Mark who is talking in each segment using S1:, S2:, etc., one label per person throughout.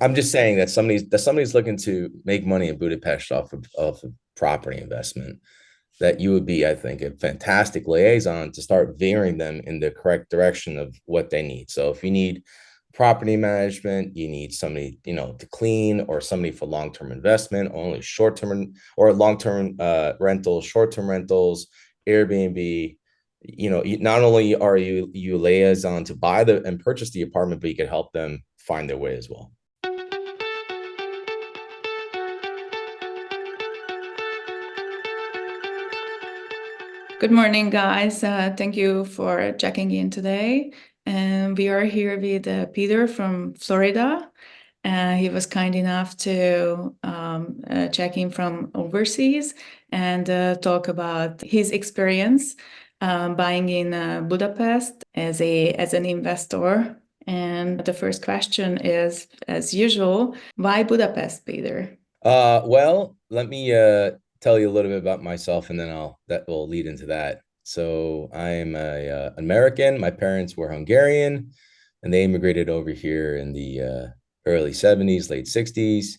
S1: I'm just saying that somebody's looking to make money in Budapest off of property investment, that you would be, I think, a fantastic liaison to start veering them in the correct direction of what they need. So if you need property management, you need somebody, to clean, or somebody for long-term investment, only short-term or long-term rentals, short-term rentals, Airbnb. Not only are you liaison to buy the and purchase the apartment, but you could help them find their way as well.
S2: Good morning, guys. Thank you for checking in today. And we are here with Peter from Florida. He was kind enough to check in from overseas and talk about his experience buying in Budapest as an investor. And the first question is, as usual, why Budapest, Peter?
S1: Well, let me tell you a little bit about myself, and then that will lead into that. So I am a American. My parents were Hungarian, and they immigrated over here in the early 70s, late 60s.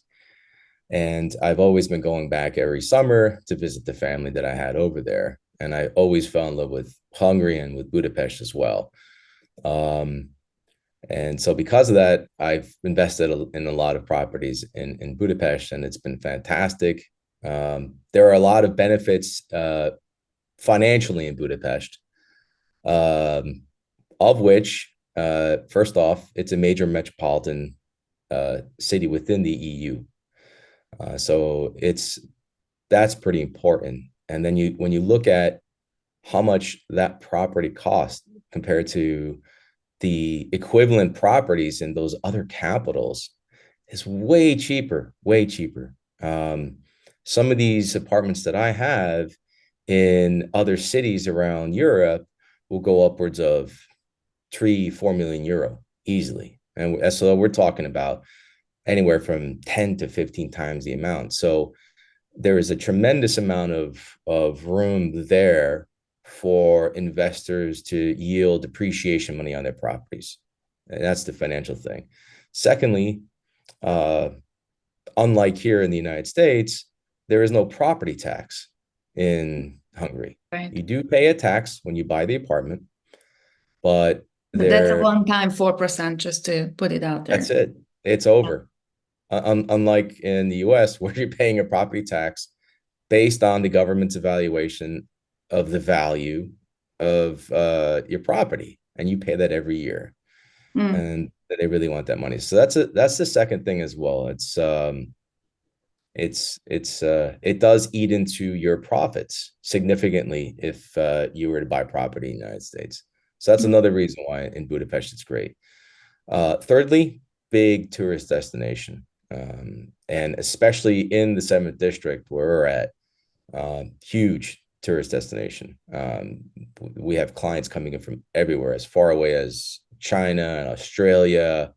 S1: And I've always been going back every summer to visit the family that I had over there. And I always fell in love with Hungary and with Budapest as well. Um, and so because of that, I've invested in a lot of properties in Budapest, and it's been fantastic. There are a lot of benefits financially in Budapest, um, of which, first off, it's a major metropolitan city within the EU. So that's pretty important. And then when you look at how much that property costs compared to the equivalent properties in those other capitals, is way cheaper, way cheaper. Some of these apartments that I have in other cities around Europe will go upwards of 3, 4 million euro easily. And so we're talking about anywhere from 10 to 15 times the amount. So there is a tremendous amount of room there for investors to yield appreciation money on their properties. And that's the financial thing. Secondly, uh, unlike here in the United States, there is no property tax in Hungary.
S2: Right.
S1: You do pay a tax when you buy the apartment, but
S2: But that's a
S1: there,
S2: one-time 4%, just to put it out
S1: that's
S2: there.
S1: it. It's over. Unlike in the US, where you're paying a property tax based on the government's evaluation of the value of your property, and you pay that every year,
S2: Mm.
S1: and they really want that money. So that's the second thing as well. It does eat into your profits significantly if you were to buy property in the United States. So that's another reason why in Budapest it's great. Thirdly, big tourist destination, and especially in the seventh district where we're at, huge tourist destination. We have clients coming in from everywhere, as far away as China and Australia.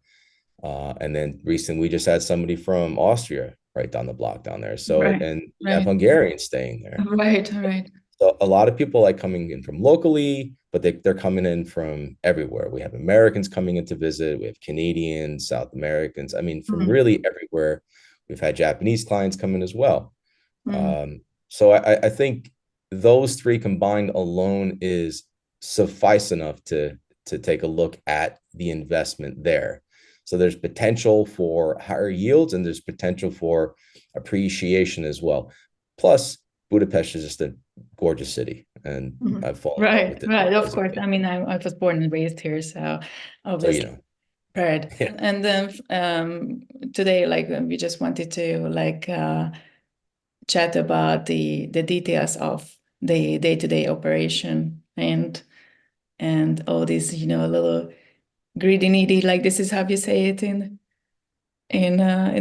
S1: And then recently we just had somebody from Austria right down the block down there. So,
S2: Right,
S1: and we have
S2: right,
S1: Hungarians staying there.
S2: right, right.
S1: So a lot of people like coming in from locally, but they're coming in from everywhere. We have Americans coming in to visit. We have Canadians, South Americans. I mean, from
S2: Mm,
S1: really everywhere. We've had Japanese clients come in as well.
S2: mm.
S1: So I think those three combined alone is suffice enough to take a look at the investment there. So there's potential for higher yields, and there's potential for appreciation as well. Plus, Budapest is just a gorgeous city, and
S2: Mhm.
S1: I've fallen in love
S2: Right,
S1: with it
S2: right. Of
S1: as of
S2: course. I
S1: late.
S2: mean, I was born and raised here, so
S1: So
S2: obviously, right.
S1: yeah,
S2: And then today, like, we just wanted to chat about the details of the day-to-day operation and all these, little greedy needy, like this is how you say it in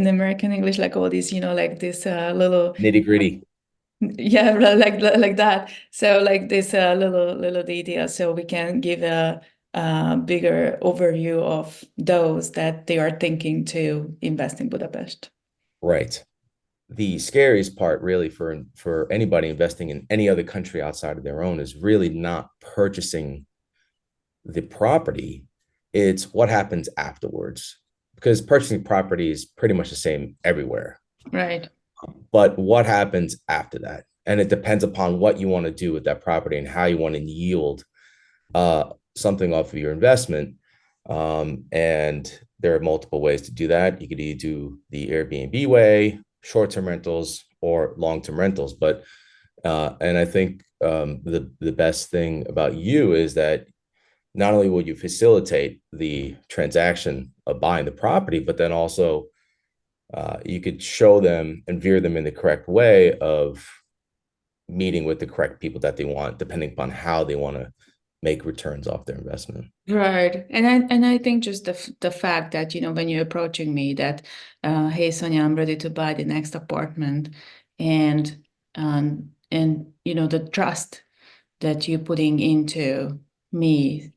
S2: American English, like all these, like this little.
S1: nitty gritty.
S2: Yeah, like that. So like this little detail, so we can give a bigger overview of those that they are thinking to invest in Budapest.
S1: Right. The scariest part really for anybody investing in any other country outside of their own is really not purchasing the property. It's what happens afterwards, because purchasing property is pretty much the same everywhere.
S2: Right.
S1: But what happens after that? And it depends upon what you want to do with that property and how you want to yield something off of your investment. And there are multiple ways to do that. You could either do the Airbnb way, short-term rentals, or long-term rentals. But and I think the best thing about you is that not only will you facilitate the transaction of buying the property, but then also you could show them and veer them in the correct way of meeting with the correct people that they want, depending upon how they want to make returns off their investment.
S2: Right. And I think just the fact that, when you're approaching me that, hey, Sonia, I'm ready to buy the next apartment, and the trust that you're putting into me,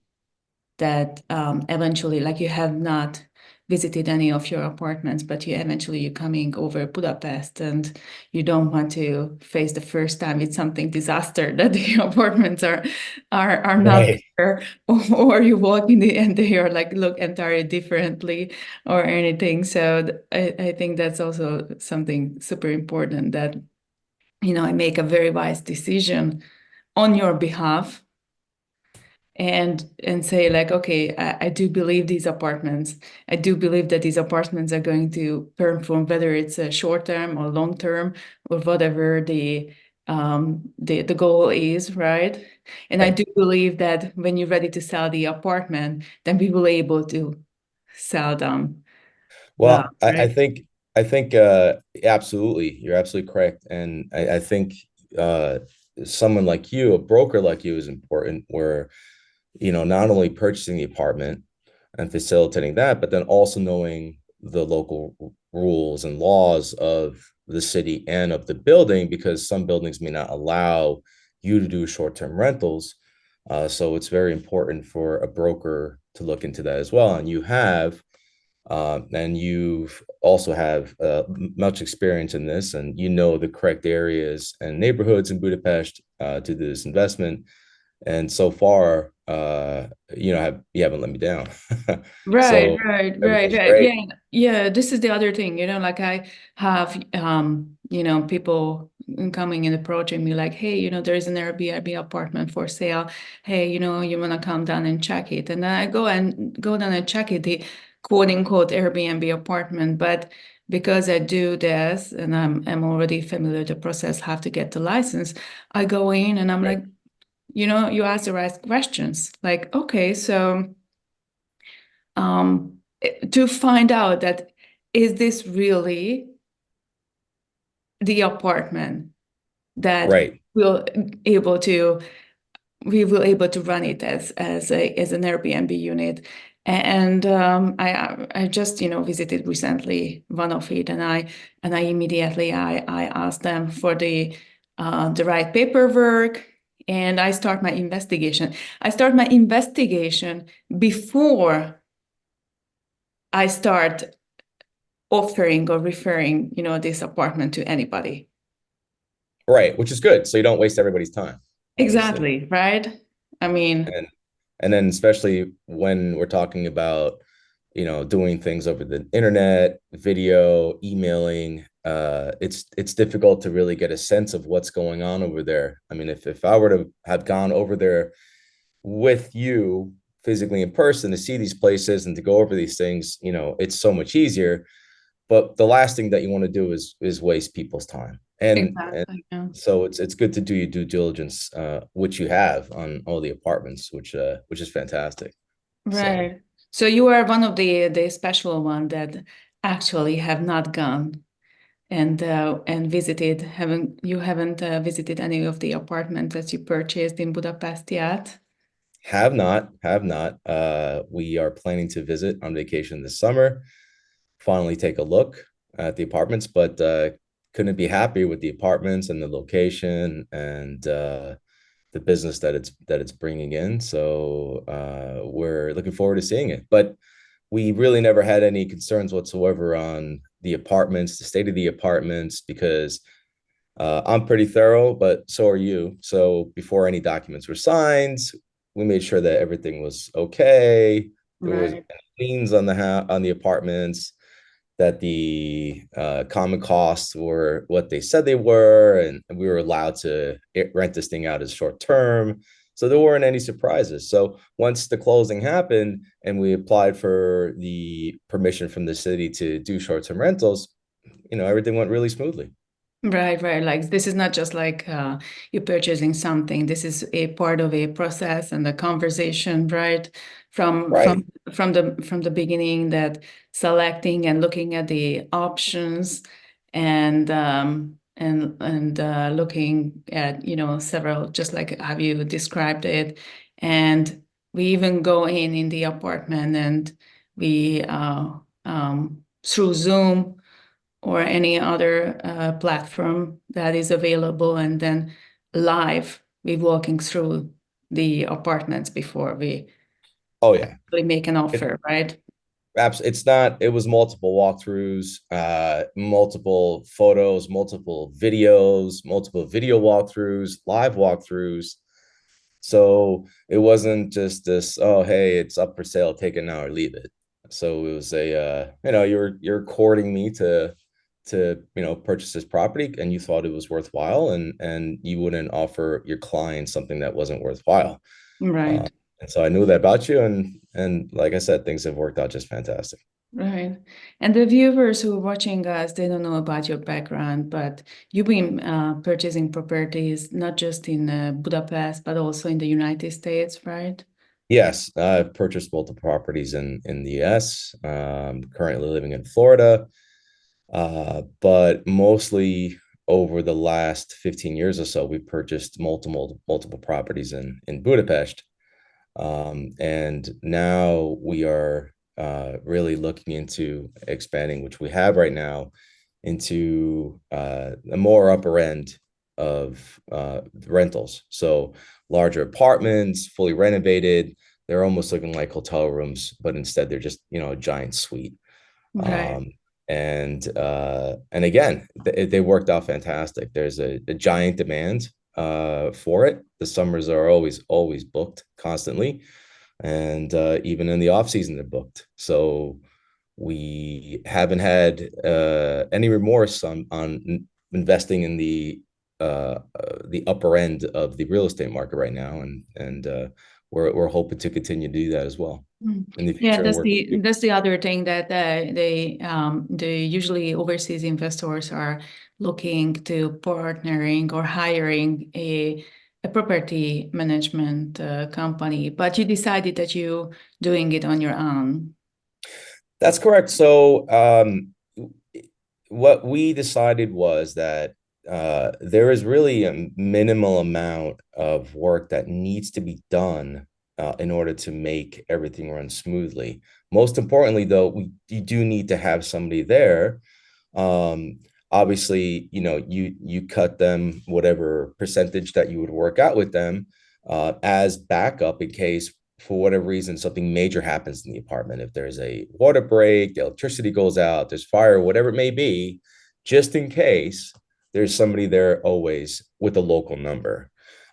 S2: that eventually, like, you have not visited any of your apartments, but you're coming over Budapest, and you don't want to face the first time it's something disaster that the apartments are not
S1: Right.
S2: there, or you walk in and they are like look entirely differently or anything. So I think that's also something super important, that I make a very wise decision on your behalf, and say like, okay, I do believe these apartments. I do believe that these apartments are going to perform, whether it's a short term or long term or whatever the goal is, right? And I
S1: Right.
S2: do believe that when you're ready to sell the apartment, then we will able to sell them well,
S1: Well, I
S2: right?
S1: think absolutely, you're absolutely correct, and I think uh, someone like you, a broker like you, is important. Where not only purchasing the apartment and facilitating that, but then also knowing the local rules and laws of the city and of the building, because some buildings may not allow you to do short-term rentals. So it's very important for a broker to look into that as well. And you also have much experience in this, and you know the correct areas and neighborhoods in Budapest to do this investment. And so far, you haven't let me down.
S2: Right,
S1: So
S2: right, right,
S1: everything's
S2: right.
S1: great.
S2: Yeah, yeah. This is the other thing, like I have, people coming and approaching me like, hey, there is an Airbnb apartment for sale. Hey, you wanna come down and check it? And then I go down and check it, the quote unquote Airbnb apartment. But because I do this and I'm already familiar with the process, have to get the license, I go in and I'm
S1: Right.
S2: like, you ask the right questions. Like, okay, so to find out that is this really the apartment that
S1: Right.
S2: will able to we will able to run it as an Airbnb unit. And I just visited recently one of it, and I immediately I asked them for the right paperwork, and I start my investigation. I start my investigation before I start offering or referring, this apartment to anybody.
S1: Right. Which is good. So you don't waste everybody's time, obviously.
S2: Exactly, right? I mean,
S1: And and then especially when we're talking about, doing things over the internet, video, emailing, it's difficult to really get a sense of what's going on over there. I mean, if I were to have gone over there with you physically in person to see these places and to go over these things, it's so much easier. But the last thing that you want to do is waste people's time. And
S2: exactly. Yeah.
S1: so it's good to do your due diligence, which you have on all the apartments, which is fantastic. So
S2: Right. So you are one of the special one that actually have not gone and visited. Haven't visited any of the apartments that you purchased in Budapest yet?
S1: have not. We are planning to visit on vacation this summer, finally take a look at the apartments, but couldn't be happier with the apartments and the location and the business that it's bringing in. So we're looking forward to seeing it. But we really never had any concerns whatsoever on the apartments, the state of the apartments, because I'm pretty thorough, but so are you. So before any documents were signed, we made sure that everything was okay. There was
S2: Right.
S1: liens on the apartments, that the common costs were what they said they were, and we were allowed to rent this thing out as short term. So there weren't any surprises. So once the closing happened and we applied for the permission from the city to do short-term rentals, everything went really smoothly.
S2: Right, right. Like this is not just like you're purchasing something. This is a part of a process and a conversation, right? From from
S1: Right.
S2: from the beginning, that selecting and looking at the options and looking at, several, just like how you described it. And we even go in the apartment, and we through Zoom or any other platform that is available, and then live we walking through the apartments before we
S1: Oh yeah.
S2: really make an
S1: It,
S2: offer, right?
S1: it's not, it was multiple walkthroughs, multiple photos, multiple videos, multiple video walkthroughs, live walkthroughs. So it wasn't just this, oh, hey, it's up for sale, take it now or leave it. So it was you're courting me to purchase this property, and you thought it was worthwhile, and you wouldn't offer your client something that wasn't worthwhile. Uh,
S2: Right,
S1: and so I knew that about you, and like I said, things have worked out just fantastic.
S2: right. And the viewers who are watching us, they don't know about your background, but you've been purchasing properties not just in Budapest, but also in the United States, right?
S1: Yes, I've purchased multiple properties in the US. Currently living in Florida, but mostly over the last 15 years or so, we purchased multiple properties in Budapest. And now we are really looking into expanding, which we have right now, into a more upper end of rentals. So larger apartments, fully renovated. They're almost looking like hotel rooms, but instead they're just, a giant suite.
S2: Right.
S1: Um, and again, they worked out fantastic. There's a giant demand for it. The summers are always booked constantly, and even in the off season they're booked. So we haven't had any remorse on investing in the upper end of the real estate market right now, and we're hoping to continue to do that as well
S2: Mm.
S1: in the
S2: Yeah,
S1: future and work with you.
S2: that's the other thing that they usually overseas investors are looking to partnering or hiring a property management company, but you decided that you doing it on your own.
S1: That's correct. So, what we decided was that there is really a minimal amount of work that needs to be done in order to make everything run smoothly. Most importantly, though, you do need to have somebody there. Um, Obviously, you cut them whatever percentage that you would work out with them as backup in case for whatever reason something major happens in the apartment. If there's a water break, the electricity goes out, there's fire, whatever it may be, just in case, there's somebody there always with a local number.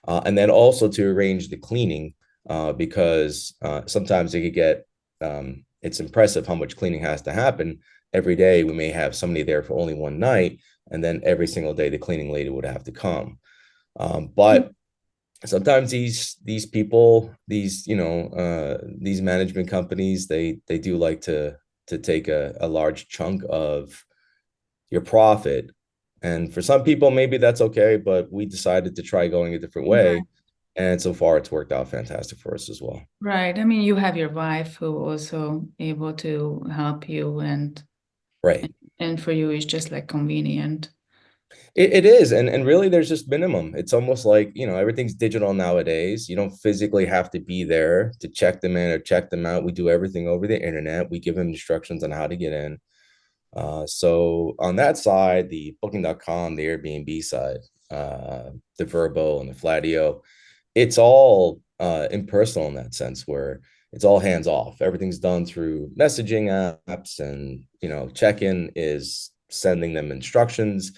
S1: And then also to arrange the cleaning, because sometimes it could get, it's impressive how much cleaning has to happen. Every day we may have somebody there for only one night, and then every single day the cleaning lady would have to come. But sometimes these people, these management companies, they do like to take a large chunk of your profit. And for some people maybe that's okay, but we decided to try going a different
S2: Right.
S1: way, and so far it's worked out fantastic for us as well.
S2: Right. I mean, you have your wife who also able to help you,
S1: Right.
S2: and for you it's just like convenient.
S1: It is, and really there's just minimum. It's almost like, everything's digital nowadays. You don't physically have to be there to check them in or check them out. We do everything over the internet. We give them instructions on how to get in. So on that side, the booking.com, the Airbnb side, the Verbo and the Flatio, it's all impersonal in that sense, where it's all hands off. Everything's done through messaging apps, and check-in is sending them instructions.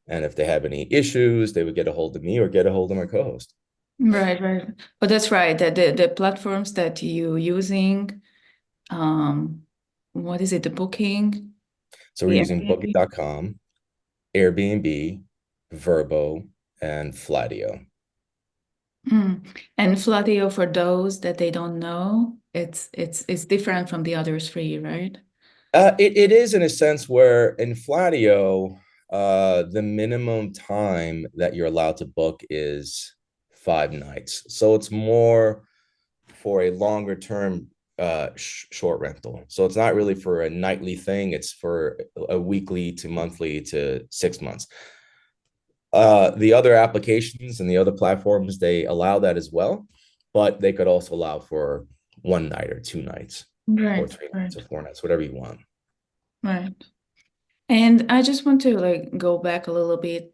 S1: And if they have any issues, they would get a hold of me or get a hold of my co-host.
S2: Right, right. But that's right. The platforms that you using, um, what is it? The booking,
S1: So we're
S2: the
S1: using
S2: Airbnb.
S1: Booking.com, Airbnb, Verbo, and Flatio.
S2: Mm. And Flatio, for those that they don't know, it's different from the others free, right?
S1: It is in a sense where in Flatio, the minimum time that you're allowed to book is 5 nights. So it's more for a longer term short rental. So it's not really for a nightly thing. It's for a weekly to monthly to 6 months. The other applications and the other platforms, they allow that as well, but they could also allow for 1 night or 2 nights or
S2: Right,
S1: 3 nights
S2: right,
S1: or 4 nights, whatever you want.
S2: right. And I just want to like go back a little bit,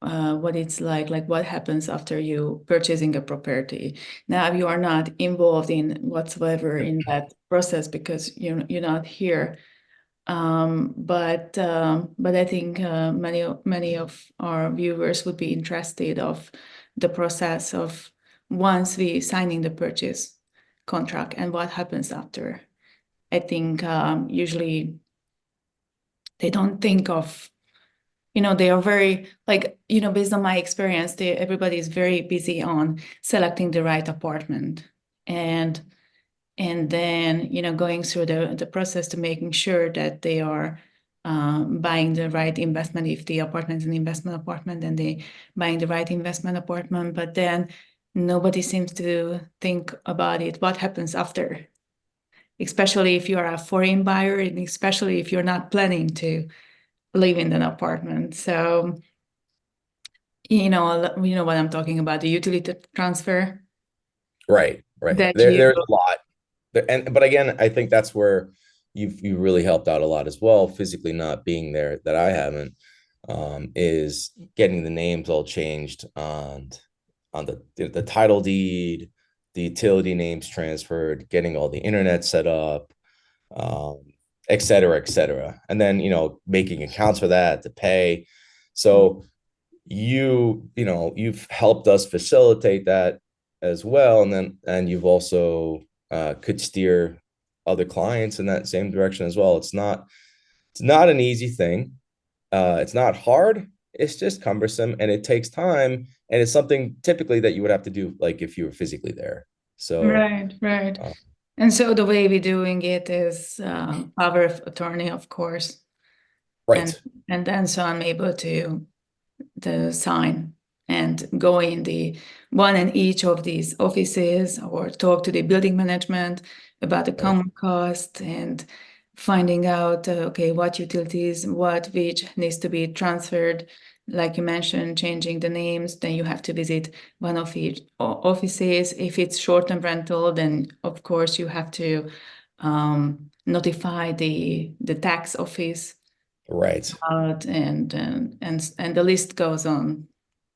S2: what it's like what happens after you purchasing a property. Now you are not involved in whatsoever in that process because you're not here. But I think many of our viewers would be interested of the process of once we signing the purchase contract and what happens after. I think usually they don't think of, they are very like, based on my experience, everybody is very busy on selecting the right apartment and then going through the process to making sure that they are buying the right investment. If the apartment is an investment apartment, then they buying the right investment apartment. But then nobody seems to think about it. What happens after? Especially if you are a foreign buyer, and especially if you're not planning to live in an apartment. So you know what I'm talking about, the utility transfer
S1: Right, right.
S2: that
S1: There's
S2: you
S1: a lot. And but again, I think that's where you really helped out a lot as well, physically not being there that I haven't, is getting the names all changed on the title deed, the utility names transferred, getting all the internet set up, um, et cetera, et cetera. And then, making accounts for that to pay. So you've helped us facilitate that as well, and you've also could steer other clients in that same direction as well. It's not an easy thing. It's not hard. It's just cumbersome and it takes time, and it's something typically that you would have to do like if you were physically there. So
S2: right, right.
S1: uh,
S2: And so the way we're doing it is power of attorney, of course, and
S1: right,
S2: then so I'm able to sign and go in the one in each of these offices or talk to the building management about the
S1: right,
S2: common cost and finding out okay, what utilities, what which needs to be transferred. Like you mentioned, changing the names, then you have to visit one of each offices. If it's short-term rental, then of course you have to notify the tax office
S1: right.
S2: out, and the list goes on.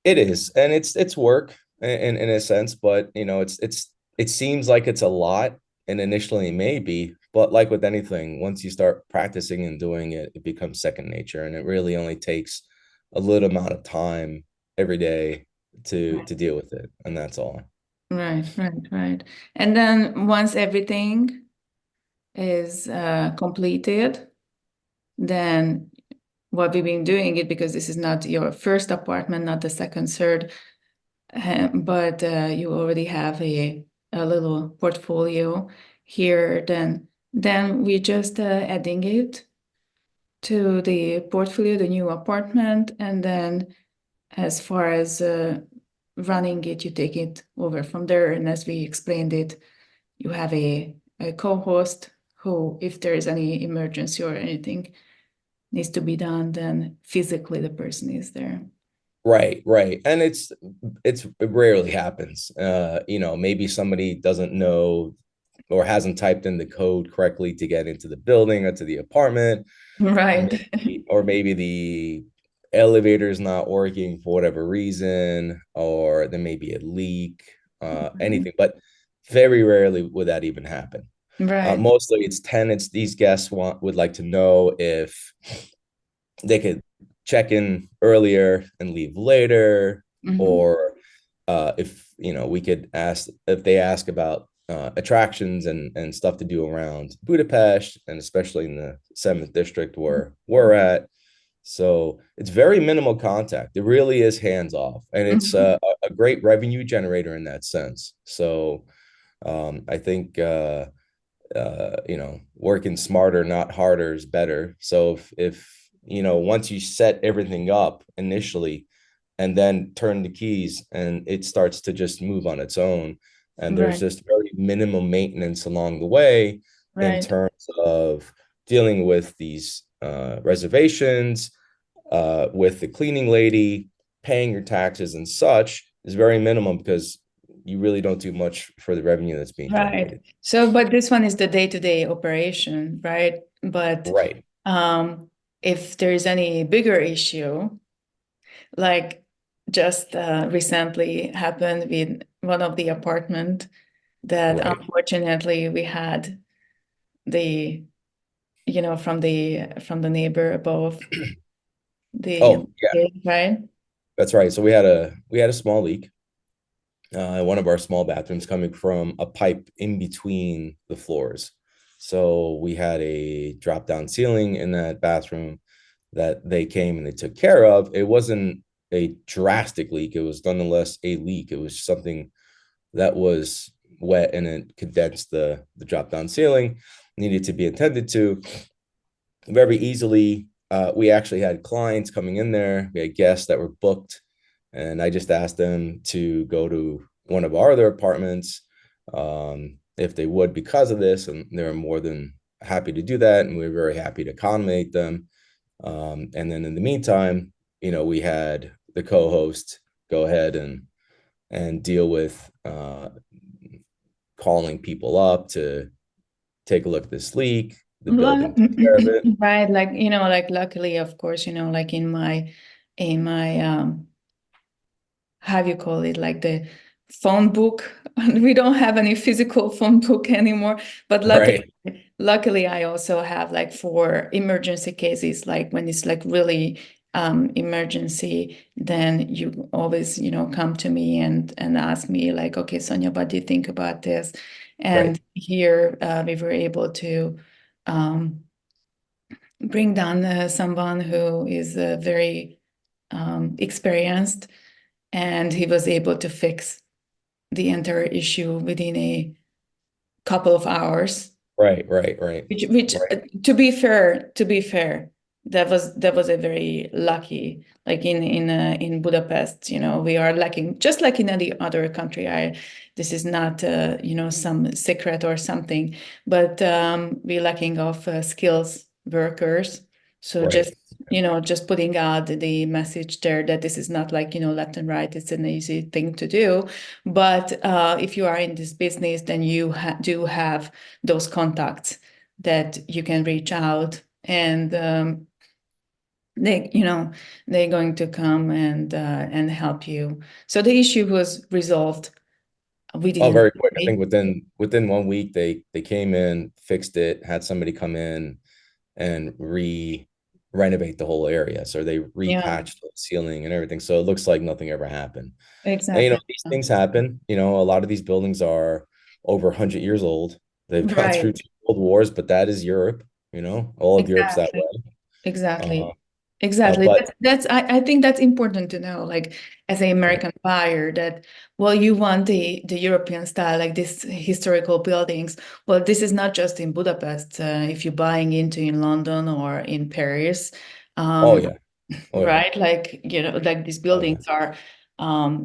S1: It is, and it's work in a sense, but it seems like it's a lot, and initially it may be, but like with anything, once you start practicing and doing it, it becomes second nature, and it really only takes a little amount of time every day to deal with it, and that's all.
S2: Right, right, right. And then once everything is completed, then what we've been doing it because this is not your first apartment, not the second, third, but you already have a little portfolio here. Then we just adding it to the portfolio, the new apartment, and then as far as running it, you take it over from there. And as we explained it, you have a co-host who, if there is any emergency or anything needs to be done, then physically the person is there.
S1: Right, right. And it rarely happens. Maybe somebody doesn't know or hasn't typed in the code correctly to get into the building or to the apartment,
S2: Right.
S1: or maybe the elevator is not working for whatever reason, or there may be a leak, anything. But very rarely would that even happen.
S2: Right.
S1: Mostly it's tenants. These guests would like to know if they could check in earlier and leave later,
S2: Mhm.
S1: or if we could ask if they ask about attractions and stuff to do around Budapest, and especially in the seventh district where we're at. So it's very minimal contact. It really is hands off, and it's
S2: Mhm.
S1: a great revenue generator in that sense. So I think working smarter, not harder, is better. So if once you set everything up initially, and then turn the keys, and it starts to just move on its own, and there's
S2: Right,
S1: just very minimum maintenance along the way in
S2: right,
S1: terms of dealing with these reservations, with the cleaning lady, paying your taxes and such is very minimum because you really don't do much for the revenue that's being
S2: right.
S1: generated.
S2: So, but this one is the day-to-day operation, right? But
S1: Right.
S2: um, if there is any bigger issue, like just recently happened with one of the apartment that
S1: Right.
S2: unfortunately we had the, from the neighbor above the,
S1: Oh, yeah,
S2: right?
S1: that's right. So we had a small leak in one of our small bathrooms coming from a pipe in between the floors. So we had a drop down ceiling in that bathroom that they came and they took care of. It wasn't a drastic leak. It was nonetheless a leak. It was something that was wet and it condensed the drop down ceiling, needed to be attended to very easily. We actually had clients coming in there. We had guests that were booked, and I just asked them to go to one of our other apartments if they would because of this, and they were more than happy to do that, and we were very happy to accommodate them. And then in the meantime, we had the co-host go ahead and deal with calling people up to take a look at this leak. The building took care of it.
S2: Right, like like luckily, of course, like in my how you call it, like the phone book. We don't have any physical phone book anymore, but
S1: Right.
S2: luckily I also have like for emergency cases, like when it's like really emergency, then you always come to me and ask me like, okay, Sonia, what do you think about this?
S1: Right.
S2: And here we were able to um, bring down someone who is very experienced, and he was able to fix the entire issue within a couple of hours.
S1: Right. Right. Right.
S2: Which
S1: Right.
S2: to be fair, that was a very lucky. Like in Budapest, we are lacking, just like in any other country. This is not some secret or something, but we're lacking of skills workers. So
S1: Right.
S2: just putting out the message there that this is not like left and right. It's an easy thing to do, but if you are in this business, then you do have those contacts that you can reach out, and they're going to come and help you. So the issue was resolved
S1: Oh,
S2: within
S1: very
S2: a
S1: quick. I think
S2: day.
S1: within 1 week they came in, fixed it, had somebody come in and renovate the whole area. So they
S2: Yeah,
S1: repatched the ceiling and everything. So it looks like nothing ever happened. And
S2: exactly.
S1: these things happen. A lot of these buildings are over 100 years old. They've gone through
S2: Right.
S1: two world wars, but that is Europe. All of Europe's that
S2: Exactly.
S1: way. Uh,
S2: Exactly. Exactly.
S1: but
S2: I think that's important to know, like as an
S1: right.
S2: American buyer, that well, you want the European style, like this historical buildings. Well, this is not just in Budapest. If you're buying into in London or in Paris,
S1: Oh
S2: um,
S1: yeah. Oh yeah.
S2: right? Like, like these
S1: Oh yeah.
S2: buildings are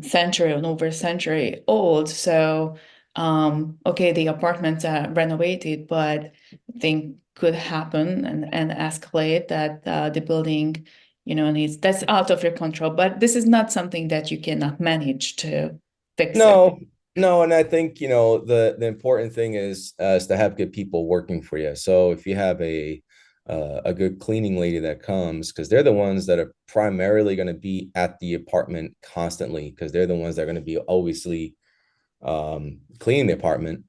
S2: century and over century old. So, okay, the apartments are renovated, but thing could happen and escalate that the building, needs, that's out of your control. But this is not something that you cannot manage to fix it.
S1: No, no, and I think the important thing is to have good people working for you. So if you have a good cleaning lady that comes, because they're the ones that are primarily going to be at the apartment constantly, because they're the ones that are going to be obviously cleaning the apartment.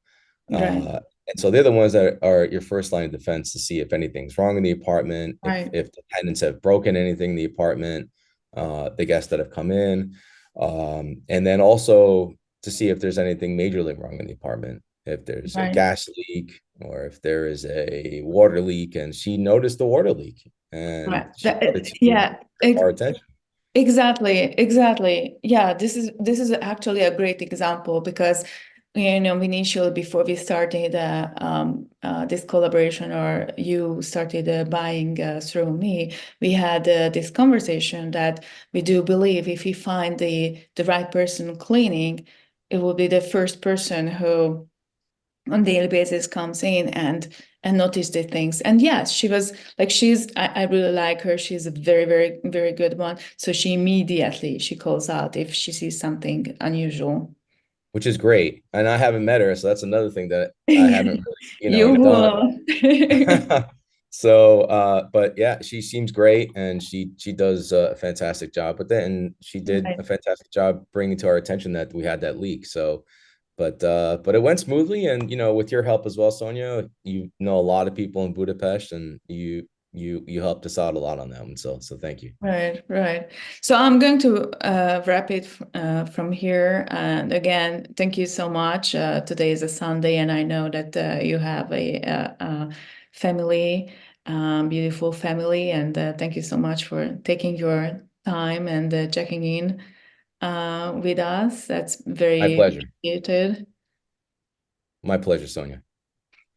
S2: Right.
S1: And so they're the ones that are your first line of defense to see if anything's wrong in the apartment, if
S2: Right.
S1: if the tenants have broken anything in the apartment, the guests that have come in, and then also to see if there's anything majorly wrong in the apartment. if there's a
S2: Right.
S1: gas leak or if there is a water leak. And she noticed the water leak
S2: Right.
S1: and she wanted to
S2: Yeah.
S1: our attention,
S2: Exactly, exactly. Yeah, this is actually a great example because initially before we started this collaboration, or you started buying through me, we had this conversation that we do believe if we find the right person cleaning, it will be the first person who on daily basis comes in and notice the things. And yes, she was like, I really like her. She's a very, very, very good one. So she immediately she calls out if she sees something unusual.
S1: which is great. And I haven't met her, so that's another thing that I haven't really,
S2: You
S1: done.
S2: will.
S1: So, but yeah, she seems great, and she does a fantastic job with it, and she did
S2: Right,
S1: a fantastic job bringing to our attention that we had that leak. So, but it went smoothly, and with your help as well, Sonia, you know a lot of people in Budapest, and you helped us out a lot on that one. So thank you.
S2: right, right. So I'm going to wrap it from here. And again, thank you so much. Today is a Sunday, and I know that you have a family, beautiful family, and thank you so much for taking your time and checking in with us. That's
S1: My
S2: very
S1: pleasure.
S2: appreciated.
S1: My pleasure, Sonia.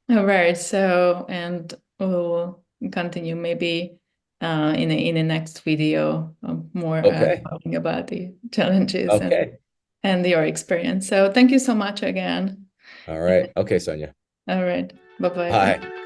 S2: All right. So, and we'll continue maybe in the next video more
S1: Okay.
S2: talking about the challenges
S1: Okay.
S2: and your experience. So, thank you so much again.
S1: All right. Okay, Sonia.
S2: All right. Bye bye.
S1: Bye.